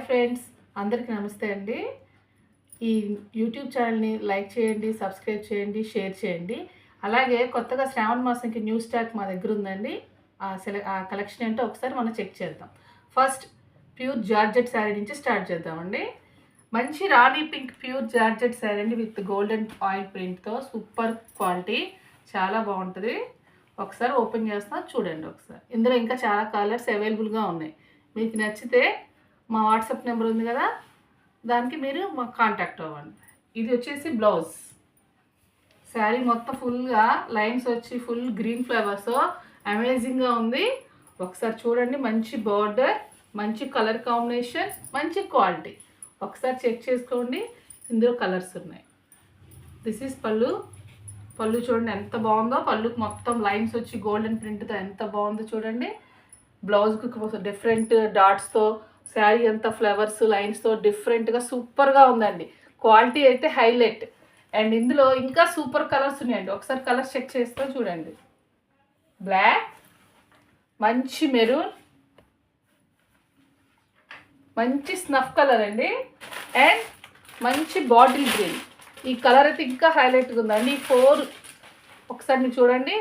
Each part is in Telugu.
ఫ్రెండ్స్, అందరికీ నమస్తే అండి. ఈ యూట్యూబ్ ఛానల్ని లైక్ చేయండి, సబ్స్క్రైబ్ చేయండి, షేర్ చేయండి. అలాగే కొత్తగా శ్రావణ మాసంకి న్యూ స్టాక్ మా దగ్గర ఉందండి. ఆ కలెక్షన్ ఏంటో ఒకసారి మనం చెక్ చేద్దాం. ఫస్ట్ ప్యూర్ జార్జెట్ శారీ నుంచి స్టార్ట్ చేద్దామండి. మంచి rani pink pure georgette sari అండి, విత్ గోల్డెన్ ఆయిల్ ప్రింట్తో సూపర్ క్వాలిటీ, చాలా బాగుంటుంది. ఒకసారి ఓపెన్ చేస్తాం, చూడండి ఒకసారి. ఇందులో ఇంకా చాలా కలర్స్ అవైలబుల్గా ఉన్నాయి. మీకు నచ్చితే మా వాట్సాప్ నెంబర్ ఉంది కదా, దానికి మీరు మాకు కాంటాక్ట్ అవ్వండి. ఇది వచ్చేసి బ్లౌజ్. శారీ మొత్తం ఫుల్గా లైన్స్ వచ్చి ఫుల్ గ్రీన్ ఫ్లవర్స్ అమేజింగ్గా ఉంది. ఒకసారి చూడండి, మంచి బార్డర్, మంచి కలర్ కాంబినేషన్, మంచి క్వాలిటీ. ఒకసారి చెక్ చేసుకోండి, ఇందులో కలర్స్ ఉన్నాయి. దిస్ ఈజ్ పళ్ళు. పళ్ళు చూడండి ఎంత బాగుందో. పళ్ళుకి మొత్తం లైన్స్ వచ్చి గోల్డెన్ ప్రింట్తో ఎంత బాగుందో చూడండి. బ్లౌజ్కి డిఫరెంట్ డాట్స్తో, శారీ అంతా ఫ్లవర్స్ లైన్స్తో డిఫరెంట్గా సూపర్గా ఉందండి. క్వాలిటీ అయితే హైలైట్. అండ్ ఇందులో ఇంకా సూపర్ కలర్స్ ఉన్నాయండి. ఒకసారి కలర్స్ చెక్ చేస్తూ చూడండి. బ్లాక్, మంచి మెరూన్, మంచి స్నఫ్ కలర్ అండి, అండ్ మంచి బాటిల్ గ్రీన్. ఈ కలర్ అయితే ఇంకా హైలైట్గా ఉందండి. ఈ 4 ఒకసారి మీరు చూడండి.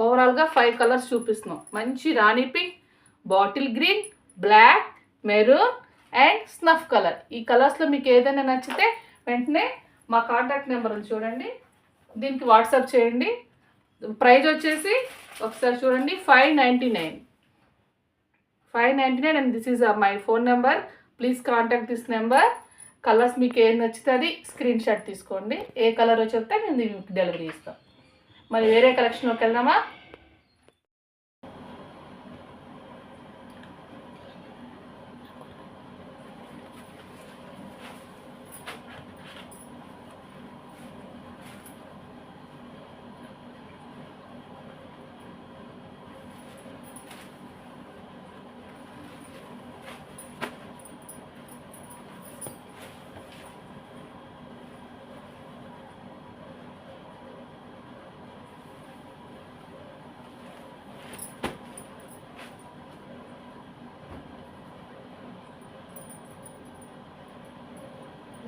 ఓవరాల్గా 5 కలర్స్ చూపిస్తున్నాం. మంచి rani pink, bottle green, black, maroon and snuff colour. ఈ కలర్స్లో మీకు ఏదైనా నచ్చితే వెంటనే మా కాంటాక్ట్ నెంబర్ ఉంది చూడండి, దీనికి వాట్సాప్ చేయండి. ప్రైస్ వచ్చేసి ఒకసారి చూడండి, 599 and this is my phone number. Please contact this number. Colours మీకు ఏం నచ్చితే అది స్క్రీన్ షాట్ తీసుకోండి. ఏ కలర్ చెప్తే మేము మీకు డెలివరీ ఇస్తాం. మరి వేరే కలెక్షన్లోకి వెళ్దామా?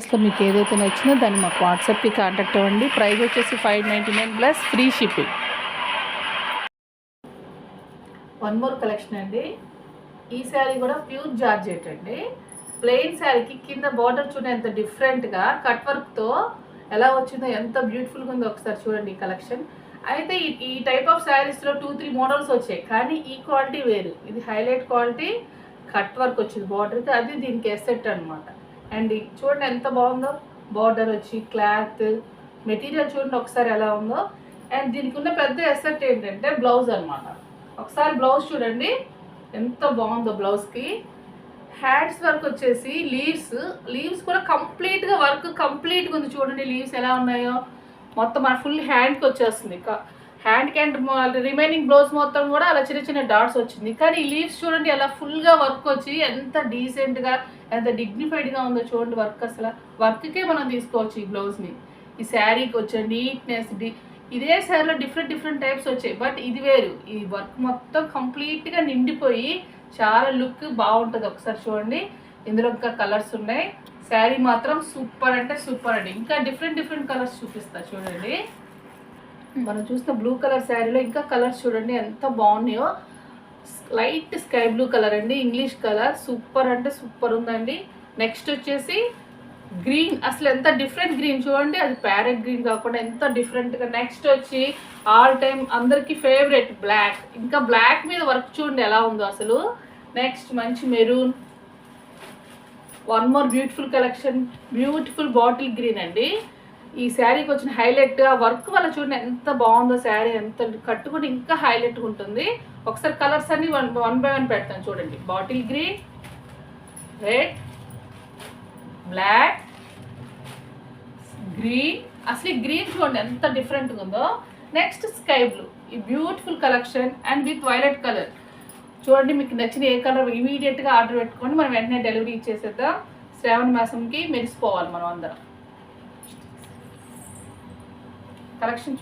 అసలు మీకు ఏదైతే నచ్చినా దాన్ని మాకు వాట్సాప్కి కాంటాక్ట్ అవ్వండి. ప్రైస్ వచ్చేసి 599 plus free shipping. One more collection అండి. ఈ శారీ కూడా ప్యూర్ జార్జెట్ అండి. ప్లెయిన్ శారీకి కింద బార్డర్ చూడండి ఎంత డిఫరెంట్గా కట్ వర్క్తో ఎలా వచ్చిందో, ఎంత బ్యూటిఫుల్గా ఉందో ఒకసారి చూడండి ఈ కలెక్షన్. అయితే ఈ టైప్ ఆఫ్ శారీస్లో 2-3 మోడల్స్ వచ్చాయి, కానీ ఈ క్వాలిటీ వేరు. ఇది హైలైట్ క్వాలిటీ, కట్ వర్క్ వచ్చింది బార్డర్కి, అది దీనికి ఎసెట్ అనమాట. అండ్ చూడండి ఎంత బాగుందో. బార్డర్ వచ్చి క్లాత్ మెటీరియల్ చూడండి ఒకసారి ఎలా ఉందో. అండ్ దీనికి ఉన్న పెద్ద ఎసెట్ ఏంటంటే బ్లౌజ్ అనమాట. ఒకసారి బ్లౌజ్ చూడండి ఎంత బాగుందో. బ్లౌజ్కి హ్యాండ్స్ వర్క్ వచ్చేసి లీవ్స్ కూడా కంప్లీట్గా వర్క్ కంప్లీట్గా ఉంది చూడండి. లీవ్స్ ఎలా ఉన్నాయో మొత్తం మన ఫుల్ హ్యాండ్కి వచ్చేస్తుంది. హ్యాండ్కి అండ్ రిమైనింగ్ బ్లౌజ్ మొత్తం కూడా అలా చిన్న చిన్న డాట్స్ వచ్చింది. కానీ ఈ లీవ్స్ చూడండి అలా ఫుల్గా వర్క్ వచ్చి ఎంత డీసెంట్గా ఎంత డిగ్నిఫైడ్గా ఉందో చూడండి. వర్క్ అసలు వర్క్కే మనం తీసుకోవచ్చు ఈ బ్లౌజ్ని. ఈ శారీకి వచ్చే నీట్నెస్, ఇదే శారీలో డిఫరెంట్ టైప్స్ వచ్చాయి, బట్ ఇది వేరు. ఈ వర్క్ మొత్తం కంప్లీట్గా నిండిపోయి చాలా లుక్ బాగుంటుంది. ఒకసారి చూడండి, ఇందులో ఇంకా కలర్స్ ఉన్నాయి. శారీ మాత్రం సూపర్ అంటే సూపర్ అండి. ఇంకా డిఫరెంట్ కలర్స్ చూపిస్తా చూడండి. మనం చూసిన బ్లూ కలర్ శారీలో ఇంకా కలర్స్ చూడండి ఎంత బాగున్నాయో. లైట్ స్కై బ్లూ కలర్ అండి, ఇంగ్లీష్ కలర్, సూపర్ అంటే సూపర్ ఉందండి. నెక్స్ట్ వచ్చేసి గ్రీన్, అసలు ఎంత డిఫరెంట్ గ్రీన్ చూడండి. అది ప్యారెట్ గ్రీన్ కాకుండా ఎంత డిఫరెంట్గా. నెక్స్ట్ వచ్చి ఆల్ టైమ్ అందరికీ ఫేవరెట్ బ్లాక్. ఇంకా బ్లాక్ మీద వర్క్ చూడండి ఎలా ఉందో అసలు. నెక్స్ట్ మంచి maroon. One more beautiful collection, beautiful bottle green అండి. ఈ శారీకి వచ్చిన హైలైట్ ఆ వర్క్ వల్ల చూడండి ఎంత బాగుందో. శారీ ఎంత కట్టుకుంటే ఇంకా హైలైట్గా ఉంటుంది. ఒకసారి కలర్స్ అన్ని వన్ బై వన్ పెడతాను చూడండి. Bottle green, red, black, green. అసలు ఈ గ్రీన్ చూడండి ఎంత డిఫరెంట్గా ఉందో. నెక్స్ట్ స్కై బ్లూ, ఈ beautiful collection and with violet colour. చూడండి మీకు నచ్చిన ఏ కలర్ ఇమీడియట్గా ఆర్డర్ పెట్టుకొని మనం వెంటనే డెలివరీ ఇచ్చేసేద్దాం. శ్రావణ మాసంకి మెరిసిపోవాలి మనం అందరం. కలెక్షన్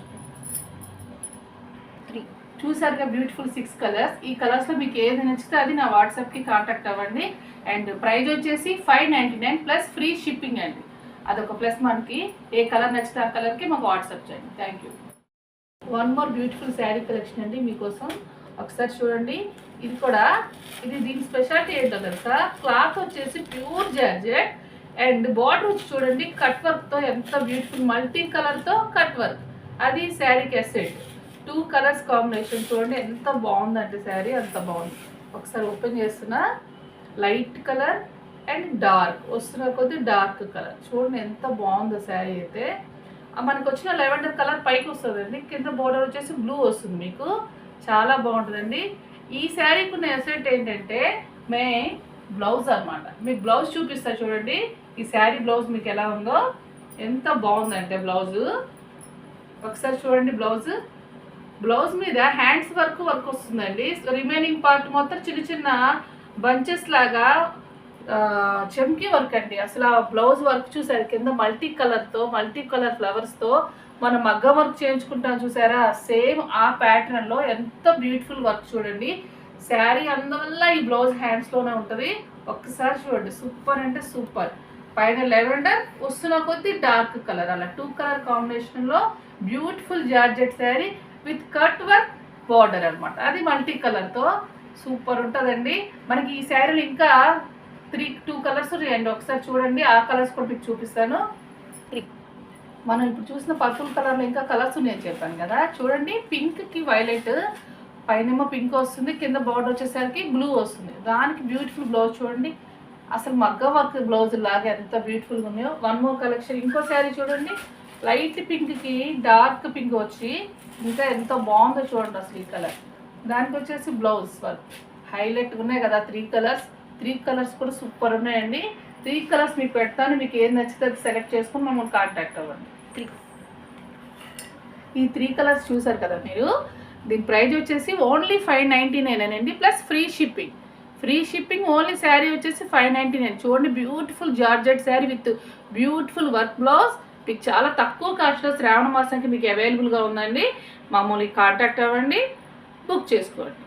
చూసారుగా బ్యూటిఫుల్ 6 కలర్స్. ఈ కలర్స్లో మీకు ఏది నచ్చితే అది నా వాట్సాప్కి కాంటాక్ట్ అవ్వండి. అండ్ ప్రైస్ వచ్చేసి 599 ప్లస్ ఫ్రీ షిప్పింగ్ అండి. అదొక ప్లస్. మనకి ఏ కలర్ నచ్చితే ఆ కలర్కి మాకు వాట్సాప్ చేయండి. Thank you. One more beautiful sari collection అండి మీకోసం. ఒకసారి చూడండి. ఇది దీని స్పెషాలిటీ ఏంటో తెలుసా, క్లాత్ వచ్చేసి ప్యూర్ జార్జెట్ అండ్ బార్డర్ వచ్చి చూడండి కట్ వర్క్తో ఎంత బ్యూటిఫుల్ మల్టీ కలర్తో కట్ వర్క్. అది శారీకి ఎసెట్. 2 కలర్స్ కాంబినేషన్ చూడండి ఎంత బాగుందంటే శారీ అంత బాగుంది. ఒకసారి ఓపెన్ చేస్తున్నా. లైట్ కలర్ అండ్ డార్క్ వస్తున్న కొద్ది డార్క్ కలర్ చూడండి ఎంత బాగుందో శారీ అయితే. మనకు వచ్చిన లెవెండర్ కలర్ పైకి వస్తుందండి, కింద బోర్డర్ వచ్చేసి బ్లూ వస్తుంది. మీకు చాలా బాగుంటుందండి. ఈ శారీకి ఉన్న ఎసెట్ ఏంటంటే బ్లౌజ్ అనమాట. మీకు బ్లౌజ్ చూపిస్తా చూడండి. ఈ శారీ బ్లౌజ్ మీకు ఎలా ఉందో ఎంత బాగుందంటే బ్లౌజు. ఒకసారి చూడండి. బ్లౌజ్ మీద హ్యాండ్స్ వర్క్ వస్తుందండి. రిమైనింగ్ పార్ట్ మొత్తం చిన్న చిన్న బంచెస్ లాగా చెమ్కీ వర్క్ అండి. అసలు ఆ బ్లౌజ్ వర్క్ చూసారు కింద మల్టీ కలర్ ఫ్లవర్స్తో మనం మగ్గ వర్క్ చేయించుకుంటాం చూసారా, సేమ్ ఆ ప్యాటర్న్లో ఎంత బ్యూటిఫుల్ వర్క్ చూడండి. శారీ అందువల్ల ఈ బ్లౌజ్ హ్యాండ్స్లోనే ఉంటుంది. ఒక్కసారి చూడండి, సూపర్ అంటే సూపర్. పైన లెవెండర్ వస్తున్న కొద్దీ డార్క్ కలర్, అలా 2 కలర్ కాంబినేషన్లో beautiful georgette sari with cut work border అనమాట. అది మల్టీ కలర్తో సూపర్ ఉంటుందండి. మనకి ఈ శారీలో ఇంకా 2 కలర్స్ ఉన్నాయండి. ఒకసారి చూడండి. ఆ కలర్స్ కూడా మీకు చూపిస్తాను. మనం ఇప్పుడు చూసిన పర్పుల్ కలర్లో ఇంకా కలర్స్ ఉన్నాయని చెప్పాను కదా. చూడండి, పింక్కి వైలెట్, పైనేమో పింక్ వస్తుంది, కింద బార్డర్ వచ్చేసరికి బ్లూ వస్తుంది. దానికి బ్యూటిఫుల్ బ్లౌజ్ చూడండి. అసలు మగ్గ వర్క్ బ్లౌజ్ లాగా ఎంత బ్యూటిఫుల్గా ఉన్నాయో. One more collection. ఇంకో శారీ చూడండి, లైట్ పింక్కి డార్క్ పింక్ వచ్చి ఇంకా ఎంత బాగుందో చూడండి అసలు ఈ కలర్. దానికి వచ్చేసి బ్లౌజ్ వర్క్ హైలైట్ ఉన్నాయి కదా. 3 కలర్స్ కూడా సూపర్ ఉన్నాయండి. 3 కలర్స్ మీకు పెడతాను. మీకు ఏది నచ్చితే అది సెలెక్ట్ చేసుకుని మమ్మల్ని కాంటాక్ట్ అవ్వండి. ఈ 3 కలర్స్ చూసారు కదా మీరు. దీని ప్రైస్ వచ్చేసి ఓన్లీ 599 అండి plus free shipping. Only sari వచ్చేసి 599. చూడండి, beautiful georgette sari with beautiful work blouse. మీకు చాలా తక్కువ కాస్ట్లో శ్రావణ మాసానికి మీకు అవైలబుల్గా ఉందండి. మమ్మల్ని కాంటాక్ట్ అవ్వండి, బుక్ చేసుకోండి.